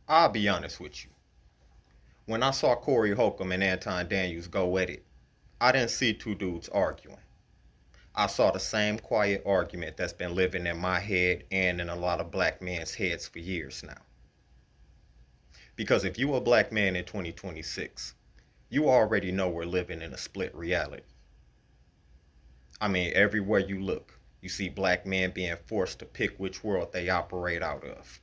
I'll be honest with you. When I saw Corey Holcomb and Anton go at it, I didn't see two dudes arguing. I saw the same quiet argument that's been living in my head and in a lot of black men's heads for years now. Because if you a black man in 2026, you already know we're living in a split reality. I mean, everywhere you look, you see black men being forced to pick which world they operate out of.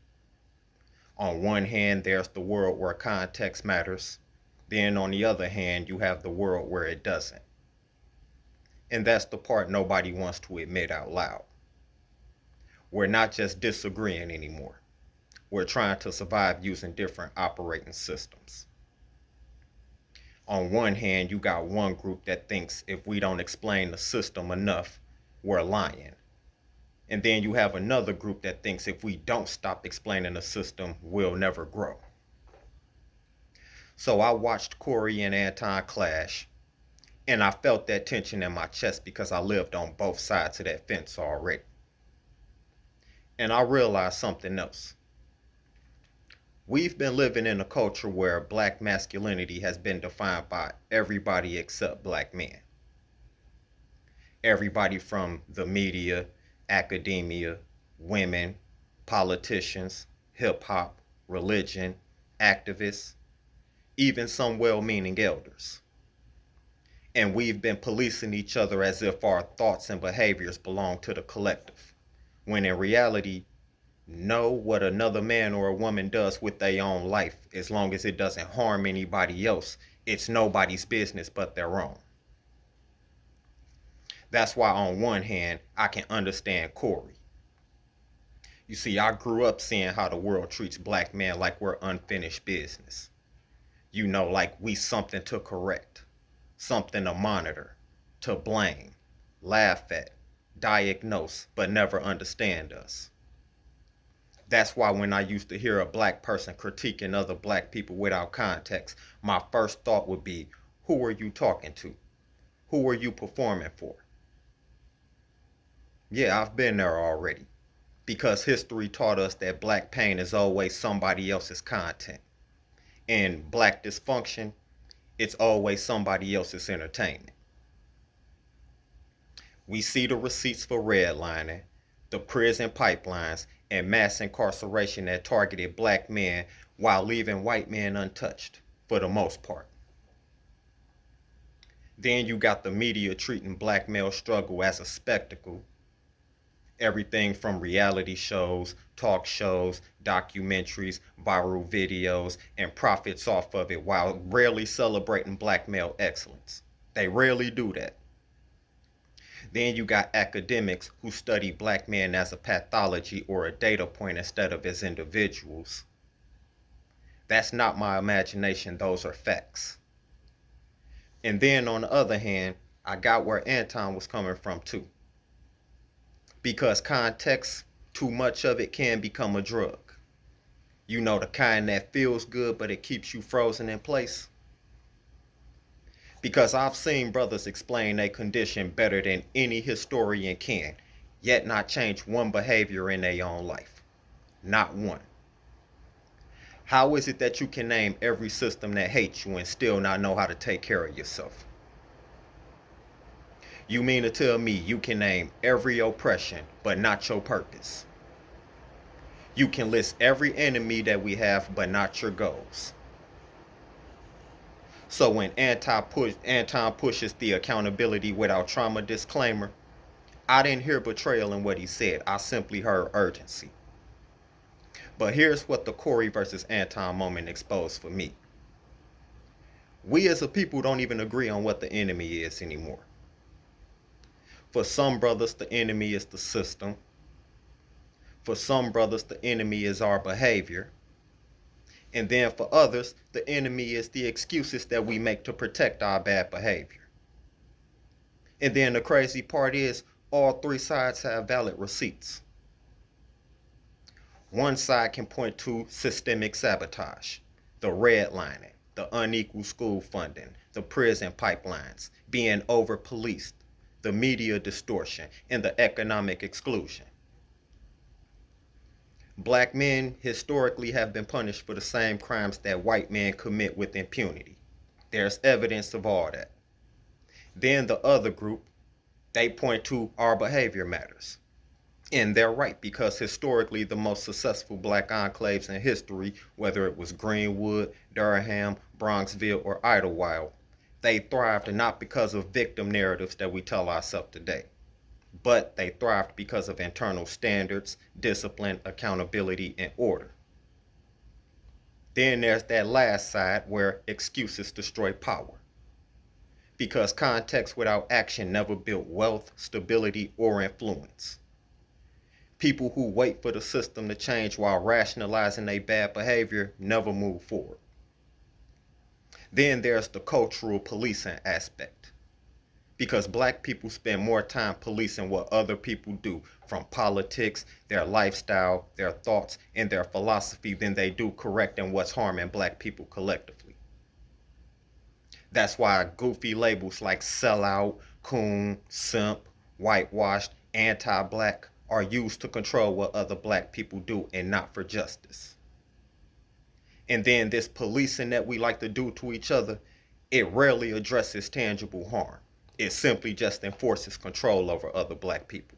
On one hand, there's the world where context matters. Then on the other hand, you have the world where it doesn't. And that's the part nobody wants to admit out loud. We're not just disagreeing anymore. We're trying to survive using different operating systems. On one hand, you got one group that thinks if we don't explain the system enough, we're lying. And then you have another group that thinks if we don't stop explaining the system, we'll never grow. So I watched Corey and Anton clash, and I felt that tension in my chest because I lived on both sides of that fence already. And I realized something else. We've been living in a culture where black masculinity has been defined by everybody except black men. Everybody from the media, academia, women, politicians, hip hop, religion, activists, even some well meaning elders. And we've been policing each other as if our thoughts and behaviors belong to the collective, when in reality, know what another man or a woman does with their own life, as long as it doesn't harm anybody else, it's nobody's business but their own. That's why on one hand, I can understand Corey. You see, I grew up seeing how the world treats black men like we're unfinished business. You know, like we something to correct, something to monitor, to blame, laugh at, diagnose, but never understand us. That's why when I used to hear a black person critiquing other black people without context, my first thought would be, who are you talking to? Who are you performing for? Yeah, I've been there already. Because history taught us that black pain is always somebody else's content. And black dysfunction, it's always somebody else's entertainment. We see the receipts for redlining, the prison pipelines, and mass incarceration that targeted black men while leaving white men untouched, for the most part. Then you got the media treating black male struggle as a spectacle. Everything from reality shows, talk shows, documentaries, viral videos, and profits off of it while rarely celebrating black male excellence. They rarely do that. Then you got academics who study black men as a pathology or a data point instead of as individuals. That's not my imagination, those are facts. And then on the other hand, I got where Anton was coming from too. Because context, too much of it can become a drug. You know, the kind that feels good, but it keeps you frozen in place. Because I've seen brothers explain a condition better than any historian can, yet not change one behavior in their own life. Not one. How is it that you can name every system that hates you and still not know how to take care of yourself? You mean to tell me you can name every oppression, but not your purpose? You can list every enemy that we have, but not your goals. So when Anton pushes the accountability without trauma disclaimer, I didn't hear betrayal in what he said. I simply heard urgency. But here's what the Corey versus Anton moment exposed for me. We as a people don't even agree on what the enemy is anymore. For some brothers, the enemy is the system. For some brothers, the enemy is our behavior. And then for others, the enemy is the excuses that we make to protect our bad behavior. And then the crazy part is, all three sides have valid receipts. One side can point to systemic sabotage, the redlining, the unequal school funding, the prison pipelines, being over-policed, the media distortion, and the economic exclusion. Black men historically have been punished for the same crimes that white men commit with impunity. There's evidence of all that. Then the other group, they point to our behavior matters. And they're right, because historically the most successful black enclaves in history, whether it was Greenwood, Durham, Bronxville, or Idlewild, they thrived not because of victim narratives that we tell ourselves today, but they thrived because of internal standards, discipline, accountability, and order. Then there's that last side where excuses destroy power. Because context without action never built wealth, stability, or influence. People who wait for the system to change while rationalizing their bad behavior never move forward. Then there's the cultural policing aspect. Because black people spend more time policing what other people do, from politics, their lifestyle, their thoughts, and their philosophy, than they do correcting what's harming black people collectively. That's why goofy labels like sellout, coon, simp, whitewashed, anti-black are used to control what other black people do and not for justice. And then this policing that we like to do to each other, it rarely addresses tangible harm. It simply just enforces control over other black people.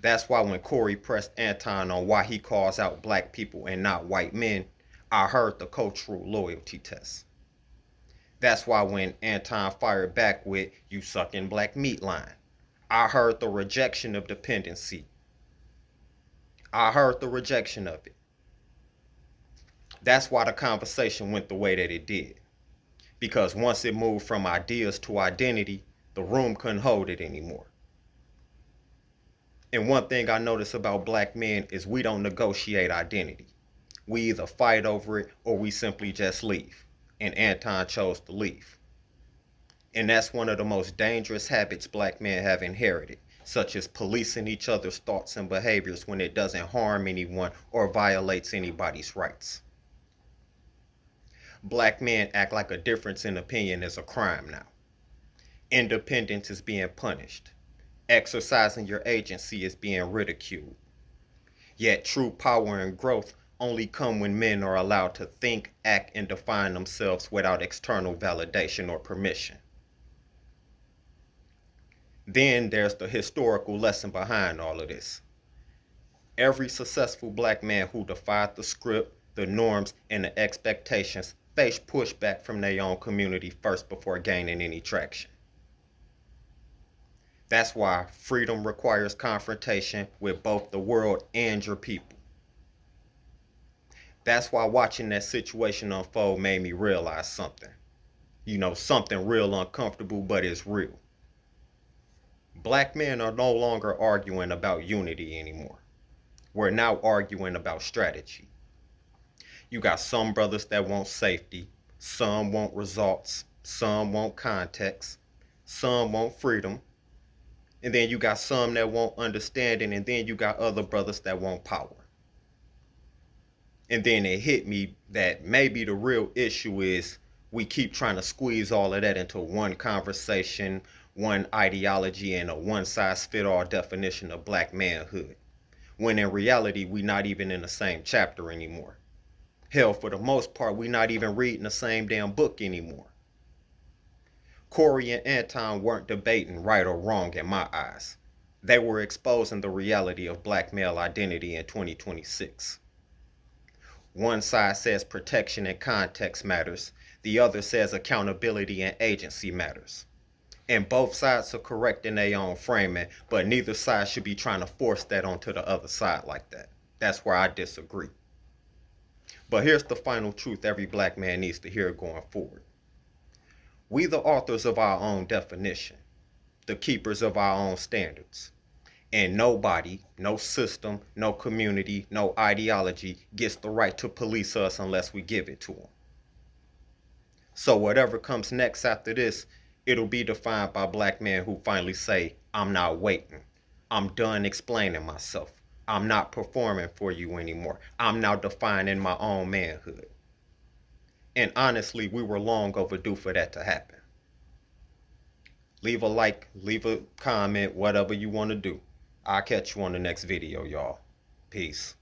That's why when Corey pressed Anton on why he calls out black people and not white men, I heard the cultural loyalty test. That's why when Anton fired back with "you sucking black meat" line, I heard the rejection of dependency. I heard the rejection of it. That's why the conversation went the way that it did. Because once it moved from ideas to identity, the room couldn't hold it anymore. And one thing I notice about black men is we don't negotiate identity. We either fight over it or we simply just leave. And Anton chose to leave. And that's one of the most dangerous habits black men have inherited, such as policing each other's thoughts and behaviors when it doesn't harm anyone or violates anybody's rights. Black men act like a difference in opinion is a crime now. Independence is being punished. Exercising your agency is being ridiculed. Yet true power and growth only come when men are allowed to think, act, and define themselves without external validation or permission. Then there's the historical lesson behind all of this. Every successful black man who defied the script, the norms, and the expectations faced pushback from their own community first before gaining any traction. That's why freedom requires confrontation with both the world and your people. That's why watching that situation unfold made me realize something. Something real uncomfortable, but it's real. Black men are no longer arguing about unity anymore. We're now arguing about strategy. You got some brothers that want safety, some want results, some want context, some want freedom, and then you got some that want understanding, and then you got other brothers that want power. And then it hit me that maybe the real issue is we keep trying to squeeze all of that into one conversation, one ideology, and a one-size-fits-all definition of black manhood, when in reality we're not even in the same chapter anymore. Hell, for the most part, we're not even reading the same damn book anymore. Corey and Anton weren't debating right or wrong in my eyes. They were exposing the reality of black male identity in 2026. One side says protection and context matters. The other says accountability and agency matters. And both sides are correct in their own framing, but neither side should be trying to force that onto the other side like that. That's where I disagree. But here's the final truth every black man needs to hear going forward. We the authors of our own definition, the keepers of our own standards. And nobody, no system, no community, no ideology gets the right to police us unless we give it to them. So whatever comes next after this, it'll be defined by black men who finally say, I'm not waiting. I'm done explaining myself. I'm not performing for you anymore. I'm now defining my own manhood. And honestly, we were long overdue for that to happen. Leave a like, leave a comment, whatever you want to do. I'll catch you on the next video, y'all. Peace.